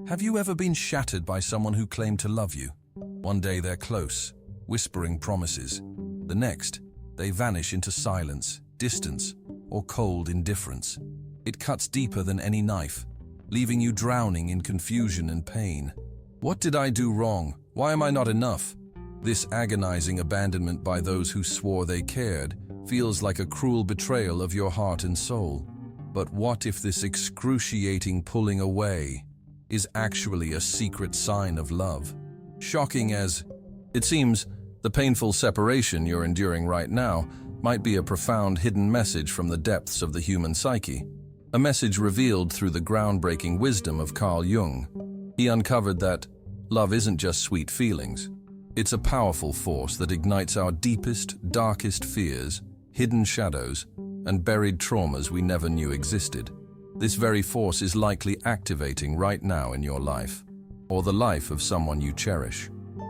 Have you ever been shattered by someone who claimed to love you? One day they're close, whispering promises. The next, they vanish into silence, distance, or cold indifference. It cuts deeper than any knife, leaving you drowning in confusion and pain. What did I do wrong? Why am I not enough? This agonizing abandonment by those who swore they cared feels like a cruel betrayal of your heart and soul. But what if this excruciating pulling away is actually a secret sign of love? Shocking as it seems, the painful separation you're enduring right now might be a profound hidden message from the depths of the human psyche. A message revealed through the groundbreaking wisdom of Jung. He uncovered that love isn't just sweet feelings. It's a powerful force that ignites our deepest, darkest fears, hidden shadows, and buried traumas we never knew existed. This very force is likely activating right now in your life, or the life of someone you cherish.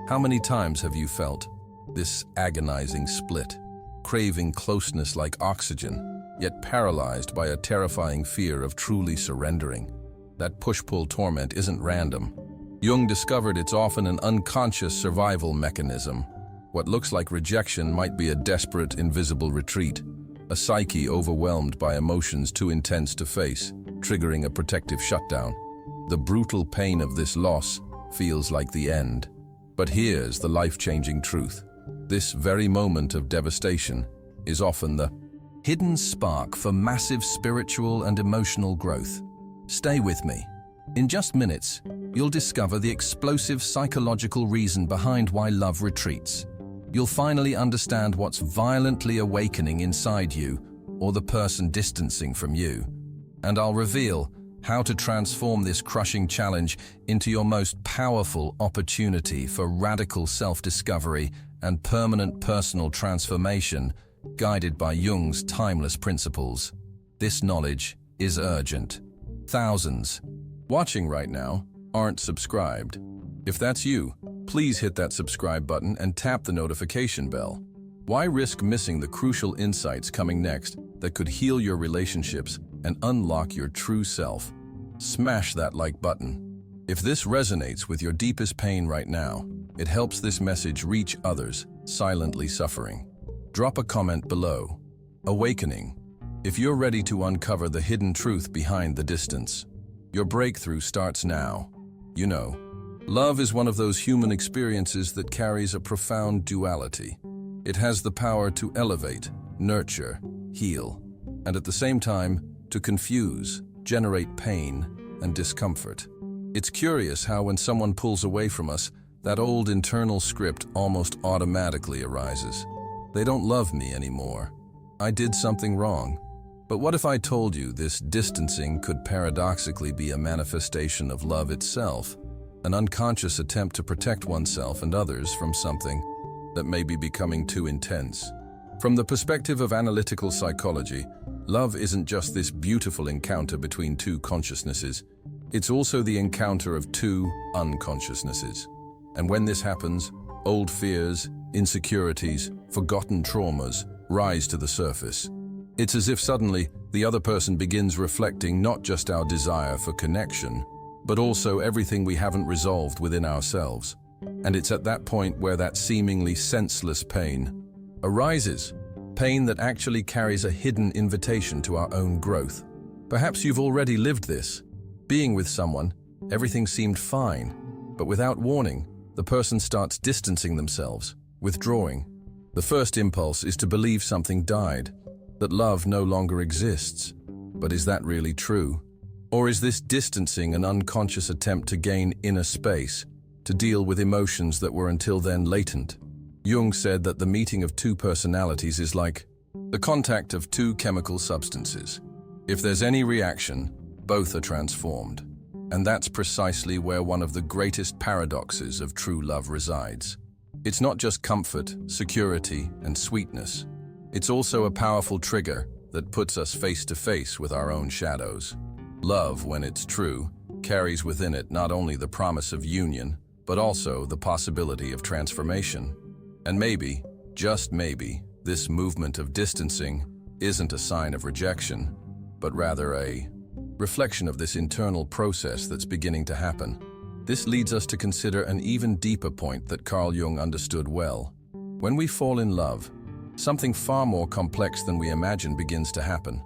How many times have you felt this agonizing split, craving closeness like oxygen, yet paralyzed by a terrifying fear of truly surrendering? That push-pull torment isn't random. Jung discovered it's often an unconscious survival mechanism. What looks like rejection might be a desperate, invisible retreat, a psyche overwhelmed by emotions too intense to face, triggering a protective shutdown. The brutal pain of this loss feels like the end. But here's the life-changing truth. This very moment of devastation is often the hidden spark for massive spiritual and emotional growth. Stay with me. In just minutes, you'll discover the explosive psychological reason behind why love retreats. You'll finally understand what's violently awakening inside you, or the person distancing from you. And I'll reveal how to transform this crushing challenge into your most powerful opportunity for radical self-discovery and permanent personal transformation, guided by Jung's timeless principles. This knowledge is urgent. Thousands watching right now aren't subscribed. If that's you, please hit that subscribe button and tap the notification bell. Why risk missing the crucial insights coming next that could heal your relationships and unlock your true self? Smash that like button. If this resonates with your deepest pain right now, it helps this message reach others silently suffering. Drop a comment below. Awakening. If you're ready to uncover the hidden truth behind the distance, your breakthrough starts now. You know, love is one of those human experiences that carries a profound duality. It has the power to elevate, nurture, heal, and at the same time, to confuse, generate pain, and discomfort. It's curious how when someone pulls away from us, that old internal script almost automatically arises. They don't love me anymore. I did something wrong. But what if I told you this distancing could paradoxically be a manifestation of love itself, an unconscious attempt to protect oneself and others from something that may be becoming too intense? From the perspective of analytical psychology, love isn't just this beautiful encounter between two consciousnesses. It's also the encounter of two unconsciousnesses. And when this happens, old fears, insecurities, forgotten traumas rise to the surface. It's as if suddenly the other person begins reflecting not just our desire for connection, but also everything we haven't resolved within ourselves. And it's at that point where that seemingly senseless pain arises, pain that actually carries a hidden invitation to our own growth. Perhaps you've already lived this. Being with someone, everything seemed fine, but without warning, the person starts distancing themselves, withdrawing. The first impulse is to believe something died, that love no longer exists. But is that really true? Or is this distancing an unconscious attempt to gain inner space, to deal with emotions that were until then latent? Jung said that the meeting of two personalities is like the contact of two chemical substances. If there's any reaction, both are transformed. And that's precisely where one of the greatest paradoxes of true love resides. It's not just comfort, security, and sweetness. It's also a powerful trigger that puts us face to face with our own shadows. Love, when it's true, carries within it not only the promise of union, but also the possibility of transformation. And maybe, just maybe, this movement of distancing isn't a sign of rejection, but rather a reflection of this internal process that's beginning to happen. This leads us to consider an even deeper point that Carl Jung understood well. When we fall in love, something far more complex than we imagine begins to happen.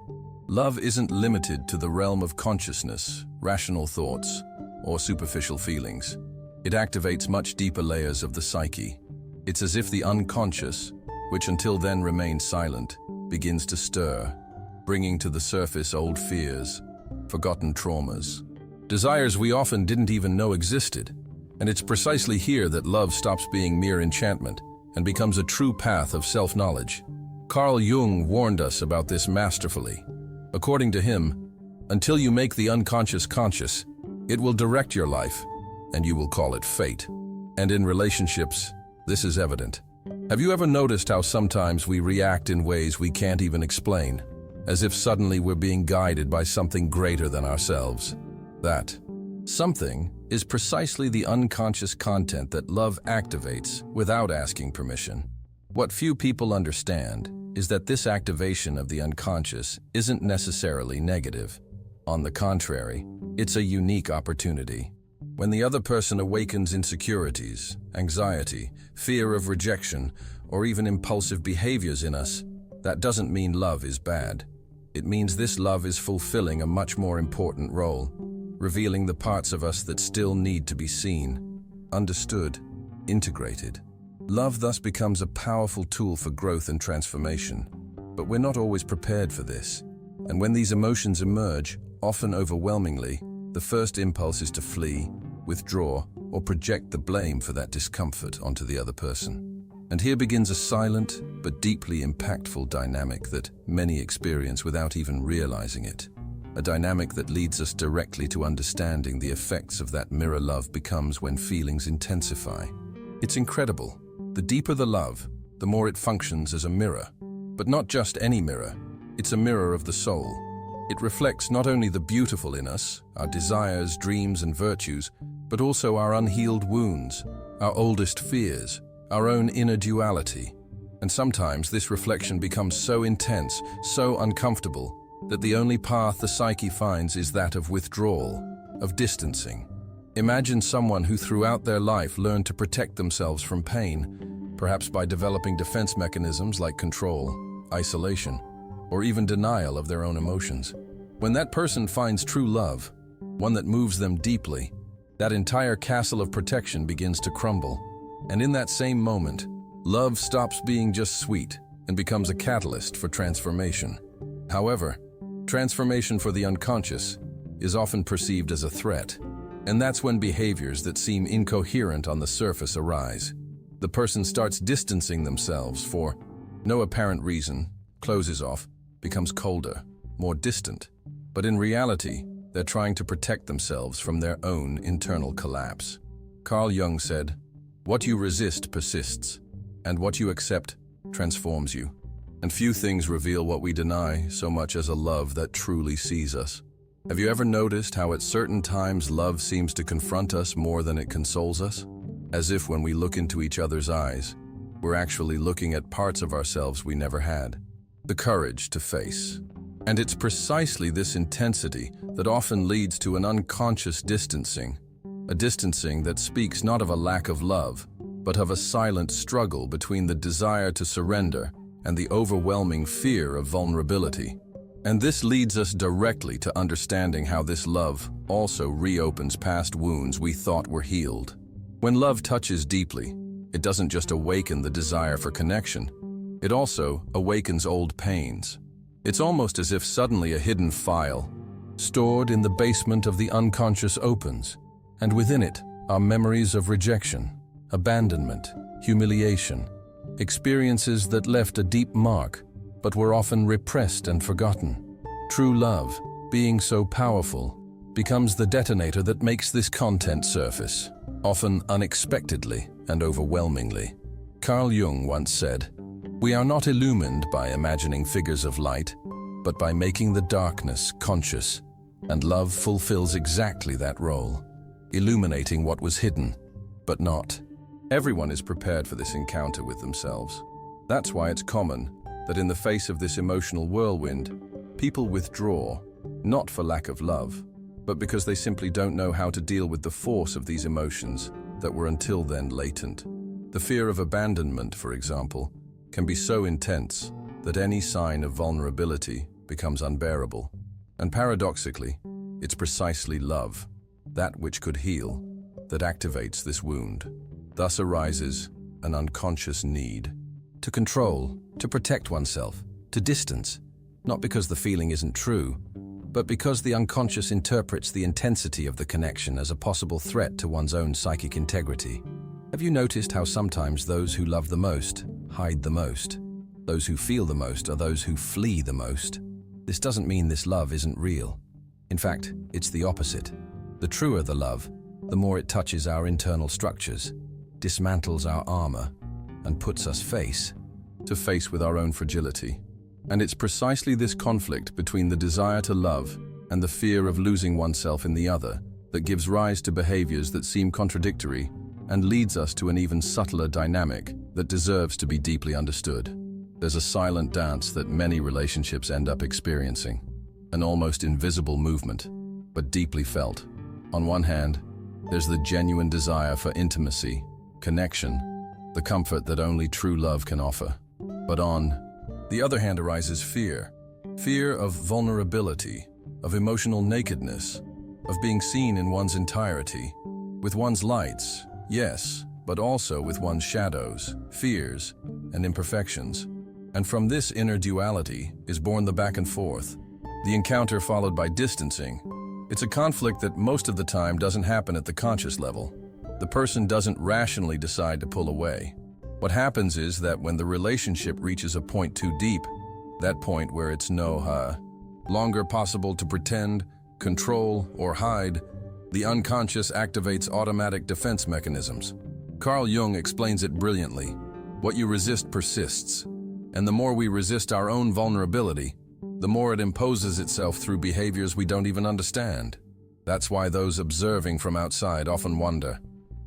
Love isn't limited to the realm of consciousness, rational thoughts, or superficial feelings. It activates much deeper layers of the psyche. It's as if the unconscious, which until then remained silent, begins to stir, bringing to the surface old fears, forgotten traumas, desires we often didn't even know existed. And it's precisely here that love stops being mere enchantment and becomes a true path of self-knowledge. Carl Jung warned us about this masterfully. According to him, until you make the unconscious conscious, it will direct your life, and you will call it fate. And in relationships, this is evident. Have you ever noticed how sometimes we react in ways we can't even explain, as if suddenly we're being guided by something greater than ourselves? That something is precisely the unconscious content that love activates without asking permission. What few people understand is that this activation of the unconscious isn't necessarily negative. On the contrary, it's a unique opportunity. When the other person awakens insecurities, anxiety, fear of rejection, or even impulsive behaviors in us, that doesn't mean love is bad. It means this love is fulfilling a much more important role, revealing the parts of us that still need to be seen, understood, integrated. Love thus becomes a powerful tool for growth and transformation. But we're not always prepared for this. And when these emotions emerge, often overwhelmingly, the first impulse is to flee, withdraw, or project the blame for that discomfort onto the other person. And here begins a silent but deeply impactful dynamic that many experience without even realizing it. A dynamic that leads us directly to understanding the effects of that mirror love becomes when feelings intensify. It's incredible. The deeper the love, the more it functions as a mirror. But not just any mirror. It's a mirror of the soul. It reflects not only the beautiful in us, our desires, dreams, and virtues, but also our unhealed wounds, our oldest fears, our own inner duality. And sometimes this reflection becomes so intense, so uncomfortable, that the only path the psyche finds is that of withdrawal, of distancing. Imagine someone who throughout their life learned to protect themselves from pain, perhaps by developing defense mechanisms like control, isolation, or even denial of their own emotions. When that person finds true love, one that moves them deeply, that entire castle of protection begins to crumble. And in that same moment, love stops being just sweet and becomes a catalyst for transformation. However, transformation for the unconscious is often perceived as a threat. And that's when behaviors that seem incoherent on the surface arise. The person starts distancing themselves for no apparent reason, closes off, becomes colder, more distant. But in reality, they're trying to protect themselves from their own internal collapse. Carl Jung said, "What you resist persists, and what you accept transforms you." And few things reveal what we deny so much as a love that truly sees us. Have you ever noticed how at certain times love seems to confront us more than it consoles us? As if when we look into each other's eyes, we're actually looking at parts of ourselves we never had. The courage to face. And it's precisely this intensity that often leads to an unconscious distancing. A distancing that speaks not of a lack of love, but of a silent struggle between the desire to surrender and the overwhelming fear of vulnerability. And this leads us directly to understanding how this love also reopens past wounds we thought were healed. When love touches deeply, it doesn't just awaken the desire for connection, it also awakens old pains. It's almost as if suddenly a hidden file, stored in the basement of the unconscious opens, and within it are memories of rejection, abandonment, humiliation, experiences that left a deep mark, but were often repressed and forgotten. True love, being so powerful, becomes the detonator that makes this content surface, often unexpectedly and overwhelmingly. Carl Jung once said, "We are not illumined by imagining figures of light, but by making the darkness conscious." And love fulfills exactly that role, illuminating what was hidden, but not. Everyone is prepared for this encounter with themselves. That's why it's common that in the face of this emotional whirlwind, people withdraw not for lack of love, but because they simply don't know how to deal with the force of these emotions that were until then latent. The fear of abandonment, for example, can be so intense that any sign of vulnerability becomes unbearable. And paradoxically, it's precisely love, that which could heal, that activates this wound. Thus arises an unconscious need to control, to protect oneself, to distance, not because the feeling isn't true, but because the unconscious interprets the intensity of the connection as a possible threat to one's own psychic integrity. Have you noticed how sometimes those who love the most hide the most? Those who feel the most are those who flee the most. This doesn't mean this love isn't real. In fact, it's the opposite. The truer the love, the more it touches our internal structures, dismantles our armor, and puts us face to face with our own fragility. And it's precisely this conflict between the desire to love and the fear of losing oneself in the other that gives rise to behaviors that seem contradictory and leads us to an even subtler dynamic that deserves to be deeply understood. There's a silent dance that many relationships end up experiencing, an almost invisible movement, but deeply felt. On one hand, there's the genuine desire for intimacy, connection, the comfort that only true love can offer. But on the other hand arises fear. Fear of vulnerability, of emotional nakedness, of being seen in one's entirety, with one's lights, yes, but also with one's shadows, fears, and imperfections. And from this inner duality is born the back and forth, the encounter followed by distancing. It's a conflict that most of the time doesn't happen at the conscious level. The person doesn't rationally decide to pull away. What happens is that when the relationship reaches a point too deep, that point where it's no longer possible to pretend, control, or hide, the unconscious activates automatic defense mechanisms. Carl Jung explains it brilliantly. What you resist persists, and the more we resist our own vulnerability, the more it imposes itself through behaviors we don't even understand. That's why those observing from outside often wonder,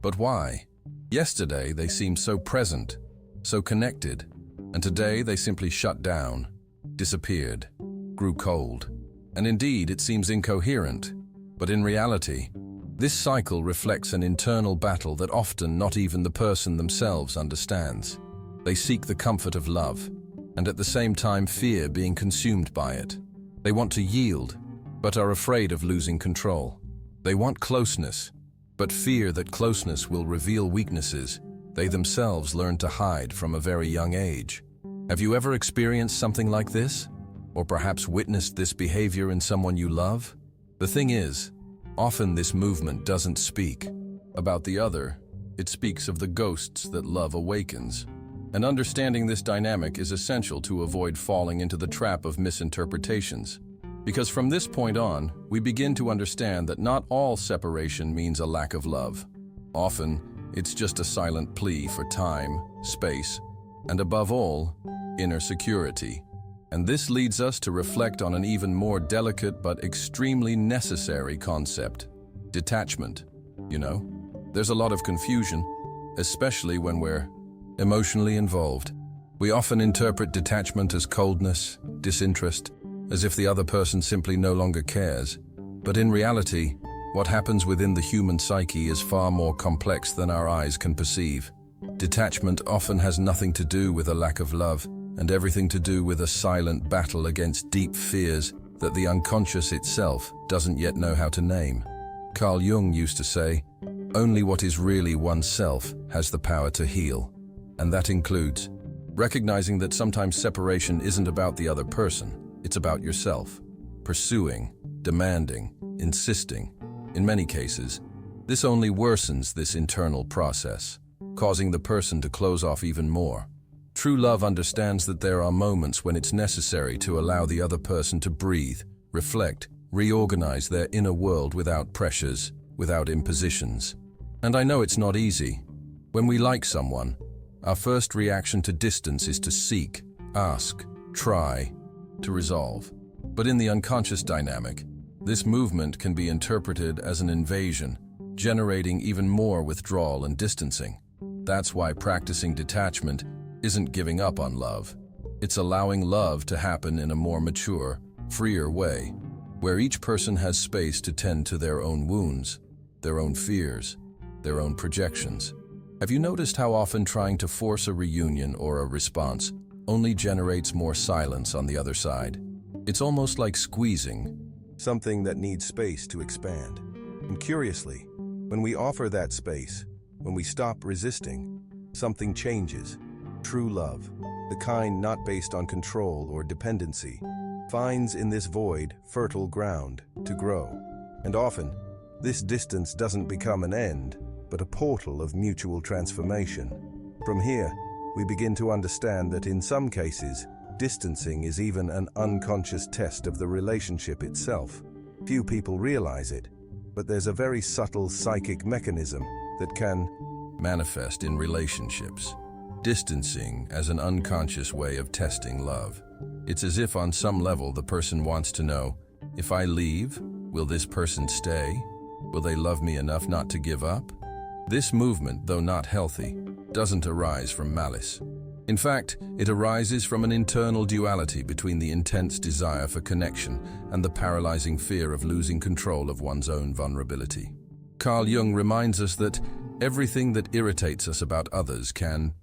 but why? Yesterday they seemed so present, so connected, and today they simply shut down, disappeared, grew cold. And indeed, it seems incoherent, but in reality, this cycle reflects an internal battle that often not even the person themselves understands. They seek the comfort of love, and at the same time fear being consumed by it. They want to yield, but are afraid of losing control. They want closeness, but fear that closeness will reveal weaknesses they themselves learn to hide from a very young age. Have you ever experienced something like this? Or perhaps witnessed this behavior in someone you love? The thing is, often this movement doesn't speak about the other. It speaks of the ghosts that love awakens. And understanding this dynamic is essential to avoid falling into the trap of misinterpretations. Because from this point on, we begin to understand that not all separation means a lack of love. Often, it's just a silent plea for time, space, and above all, inner security. And this leads us to reflect on an even more delicate but extremely necessary concept: detachment. You know, there's a lot of confusion, especially when we're emotionally involved. We often interpret detachment as coldness, disinterest, as if the other person simply no longer cares. But in reality, what happens within the human psyche is far more complex than our eyes can perceive. Detachment often has nothing to do with a lack of love, and everything to do with a silent battle against deep fears that the unconscious itself doesn't yet know how to name. Carl Jung used to say, "Only what is really oneself has the power to heal." And that includes recognizing that sometimes separation isn't about the other person, it's about yourself. Pursuing, demanding, insisting. In many cases, this only worsens this internal process, causing the person to close off even more. True love understands that there are moments when it's necessary to allow the other person to breathe, reflect, reorganize their inner world without pressures, without impositions. And I know it's not easy. When we like someone, our first reaction to distance is to seek, ask, try, to resolve. But in the unconscious dynamic, this movement can be interpreted as an invasion, generating even more withdrawal and distancing. That's why practicing detachment isn't giving up on love. It's allowing love to happen in a more mature, freer way. where each person has space to tend to their own wounds, their own fears, their own projections. Have you noticed how often trying to force a reunion or a response only generates more silence on the other side? It's almost like squeezing something that needs space to expand. And curiously, when we offer that space, when we stop resisting, something changes. True love, the kind not based on control or dependency, finds in this void fertile ground to grow. And often, this distance doesn't become an end, but a portal of mutual transformation. From here, we begin to understand that in some cases, distancing is even an unconscious test of the relationship itself. Few people realize it, but there's a very subtle psychic mechanism that can manifest in relationships. Distancing as an unconscious way of testing love. It's as if on some level the person wants to know, if I leave, will this person stay? Will they love me enough not to give up? This movement, though not healthy, doesn't arise from malice. In fact, it arises from an internal duality between the intense desire for connection and the paralyzing fear of losing control of one's own vulnerability. Carl Jung reminds us that everything that irritates us about others can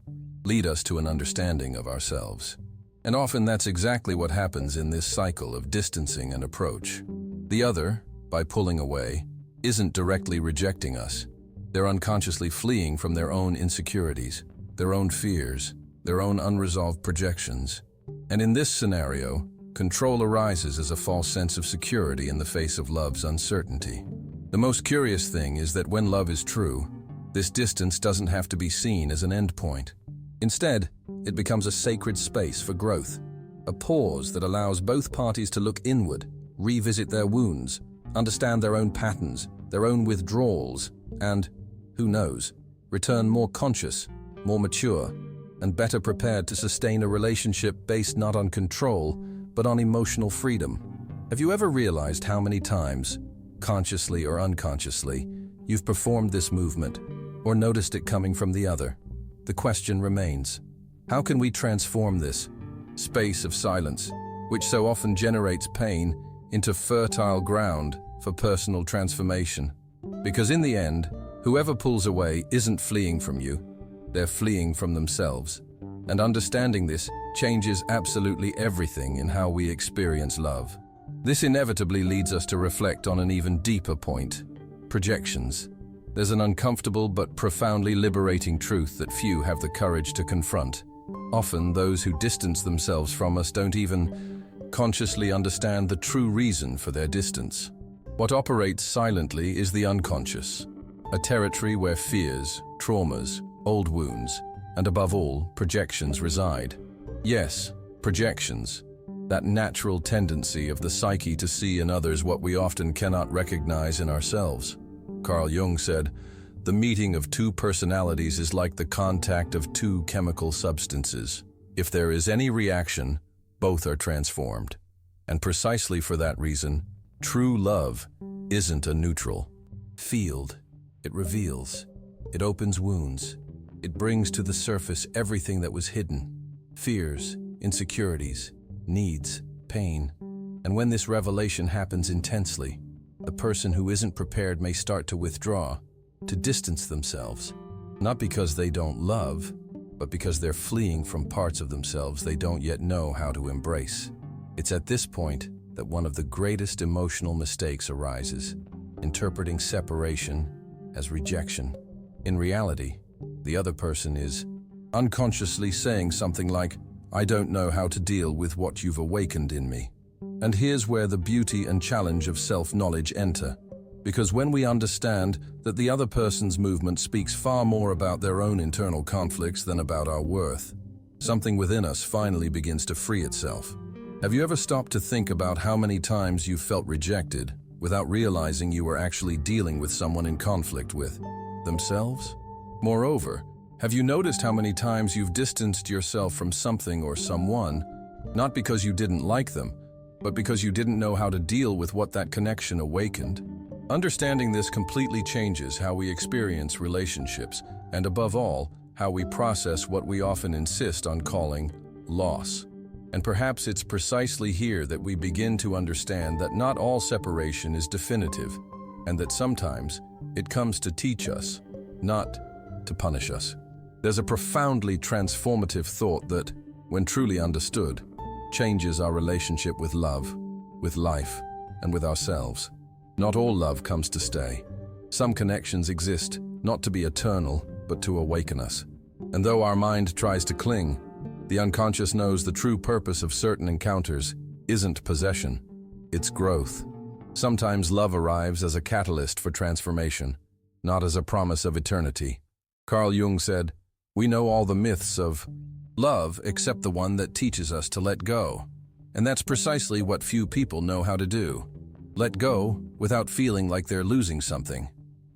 lead us to an understanding of ourselves. And often that's exactly what happens in this cycle of distancing and approach. The other, by pulling away, isn't directly rejecting us. They're unconsciously fleeing from their own insecurities, their own fears, their own unresolved projections. And in this scenario, control arises as a false sense of security in the face of love's uncertainty. The most curious thing is that when love is true, this distance doesn't have to be seen as an endpoint. Instead, it becomes a sacred space for growth, a pause that allows both parties to look inward, revisit their wounds, understand their own patterns, their own withdrawals, and, who knows, return more conscious, more mature, and better prepared to sustain a relationship based not on control, but on emotional freedom. Have you ever realized how many times, consciously or unconsciously, you've performed this movement, or noticed it coming from the other? The question remains, how can we transform this space of silence, which so often generates pain, into fertile ground for personal transformation? Because in the end, whoever pulls away isn't fleeing from you, they're fleeing from themselves. And understanding this changes absolutely everything in how we experience love. This inevitably leads us to reflect on an even deeper point: projections. There's an uncomfortable but profoundly liberating truth that few have the courage to confront. Often, those who distance themselves from us don't even consciously understand the true reason for their distance. What operates silently is the unconscious, a territory where fears, traumas, old wounds, and above all, projections reside. Yes, projections, that natural tendency of the psyche to see in others what we often cannot recognize in ourselves. Carl Jung said, "The meeting of two personalities is like the contact of two chemical substances. If there is any reaction, both are transformed." And precisely for that reason, true love isn't a neutral field. It reveals. It opens wounds. It brings to the surface everything that was hidden: fears, insecurities, needs, pain. And when this revelation happens intensely, the person who isn't prepared may start to withdraw, to distance themselves, not because they don't love, but because they're fleeing from parts of themselves they don't yet know how to embrace. It's at this point that one of the greatest emotional mistakes arises, interpreting separation as rejection. In reality, the other person is unconsciously saying something like, "I don't know how to deal with what you've awakened in me." And here's where the beauty and challenge of self-knowledge enter. Because when we understand that the other person's movement speaks far more about their own internal conflicts than about our worth, something within us finally begins to free itself. Have you ever stopped to think about how many times you've felt rejected without realizing you were actually dealing with someone in conflict with themselves? Moreover, have you noticed how many times you've distanced yourself from something or someone, not because you didn't like them, but because you didn't know how to deal with what that connection awakened? Understanding this completely changes how we experience relationships, and above all, how we process what we often insist on calling loss. And perhaps it's precisely here that we begin to understand that not all separation is definitive, and that sometimes it comes to teach us, not to punish us. There's a profoundly transformative thought that, when truly understood, changes our relationship with love, with life, and with ourselves. Not all love comes to stay. Some connections exist, not to be eternal, but to awaken us. And though our mind tries to cling, the unconscious knows the true purpose of certain encounters isn't possession, it's growth. Sometimes love arrives as a catalyst for transformation, not as a promise of eternity. Carl Jung said, "We know all the myths of love except the one that teaches us to let go." And that's precisely what few people know how to do. Let go without feeling like they're losing something.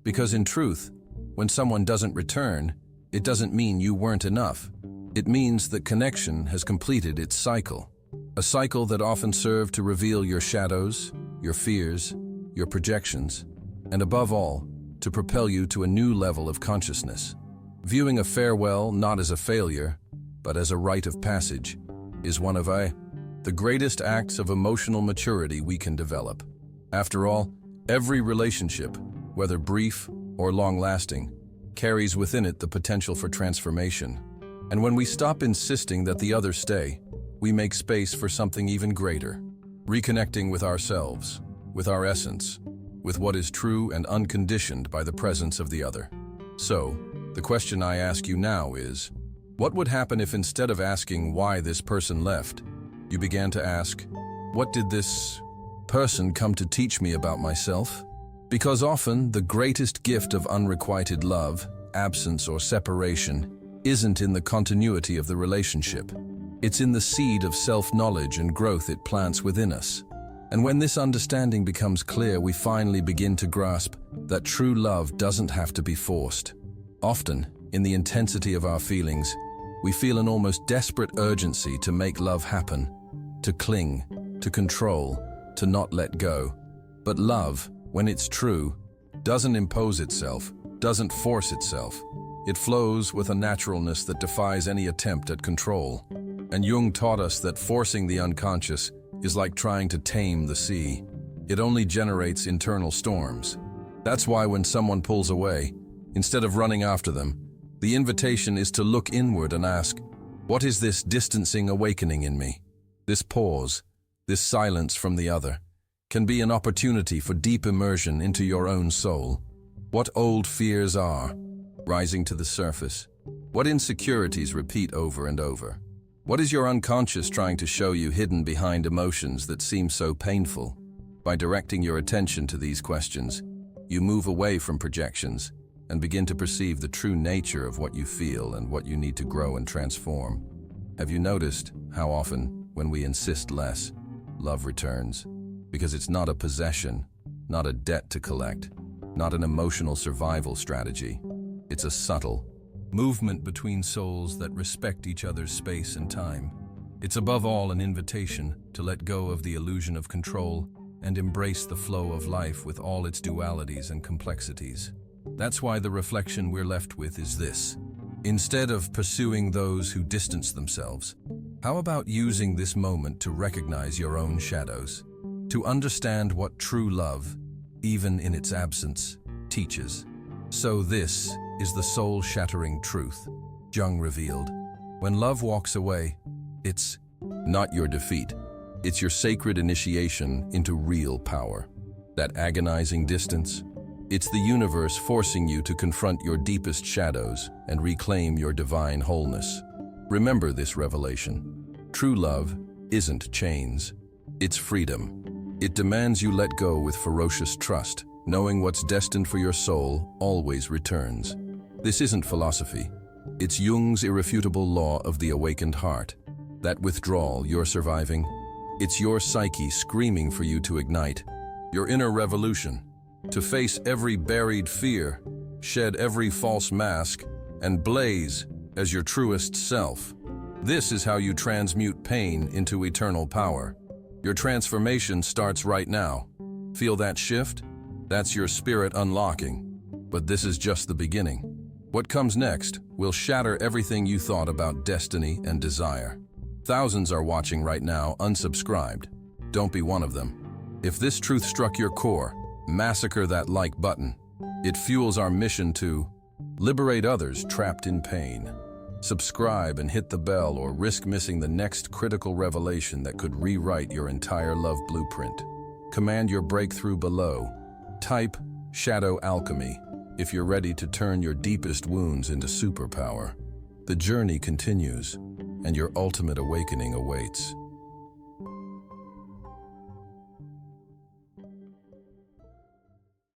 Because in truth, when someone doesn't return, it doesn't mean you weren't enough. It means that connection has completed its cycle. A cycle that often served to reveal your shadows, your fears, your projections, and above all, to propel you to a new level of consciousness. Viewing a farewell not as a failure, but as a rite of passage, is one of the greatest acts of emotional maturity we can develop. After all, every relationship, whether brief or long-lasting, carries within it the potential for transformation. And when we stop insisting that the other stay, we make space for something even greater, reconnecting with ourselves, with our essence, with what is true and unconditioned by the presence of the other. So, the question I ask you now is, what would happen if instead of asking why this person left, you began to ask, what did this person come to teach me about myself? Because often the greatest gift of unrequited love, absence or separation, isn't in the continuity of the relationship. It's in the seed of self-knowledge and growth it plants within us. And when this understanding becomes clear, we finally begin to grasp that true love doesn't have to be forced. Often, in the intensity of our feelings, we feel an almost desperate urgency to make love happen, to cling, to control, to not let go. But love, when it's true, doesn't impose itself, doesn't force itself. It flows with a naturalness that defies any attempt at control. And Jung taught us that forcing the unconscious is like trying to tame the sea. It only generates internal storms. That's why when someone pulls away, instead of running after them, the invitation is to look inward and ask, what is this distancing awakening in me? This pause, this silence from the other, can be an opportunity for deep immersion into your own soul. What old fears are rising to the surface? What insecurities repeat over and over? What is your unconscious trying to show you hidden behind emotions that seem so painful? By directing your attention to these questions, you move away from projections and begin to perceive the true nature of what you feel and what you need to grow and transform. Have you noticed how often, when we insist less, love returns? Because it's not a possession, not a debt to collect, not an emotional survival strategy. It's a subtle movement between souls that respect each other's space and time. It's above all an invitation to let go of the illusion of control and embrace the flow of life with all its dualities and complexities. That's why the reflection we're left with is this. Instead of pursuing those who distance themselves, how about using this moment to recognize your own shadows? To understand what true love, even in its absence, teaches. So this is the soul-shattering truth Jung revealed. When love walks away, it's not your defeat. It's your sacred initiation into real power. That agonizing distance, it's the universe forcing you to confront your deepest shadows and reclaim your divine wholeness. Remember this revelation. True love isn't chains. It's freedom. It demands you let go with ferocious trust, knowing what's destined for your soul always returns. This isn't philosophy. It's Jung's irrefutable law of the awakened heart. That withdrawal you're surviving, it's your psyche screaming for you to ignite, your inner revolution, to face every buried fear, shed every false mask, and blaze as your truest self. This is how you transmute pain into eternal power. Your transformation starts right now. Feel that shift? That's your spirit unlocking. But this is just the beginning. What comes next will shatter everything you thought about destiny and desire. Thousands are watching right now, unsubscribed. Don't be one of them. If this truth struck your core, massacre that like button. It fuels our mission to liberate others trapped in pain. Subscribe and hit the bell or risk missing the next critical revelation that could rewrite your entire love blueprint. Command your breakthrough below. Type Shadow Alchemy if you're ready to turn your deepest wounds into superpower. The journey continues, and your ultimate awakening awaits.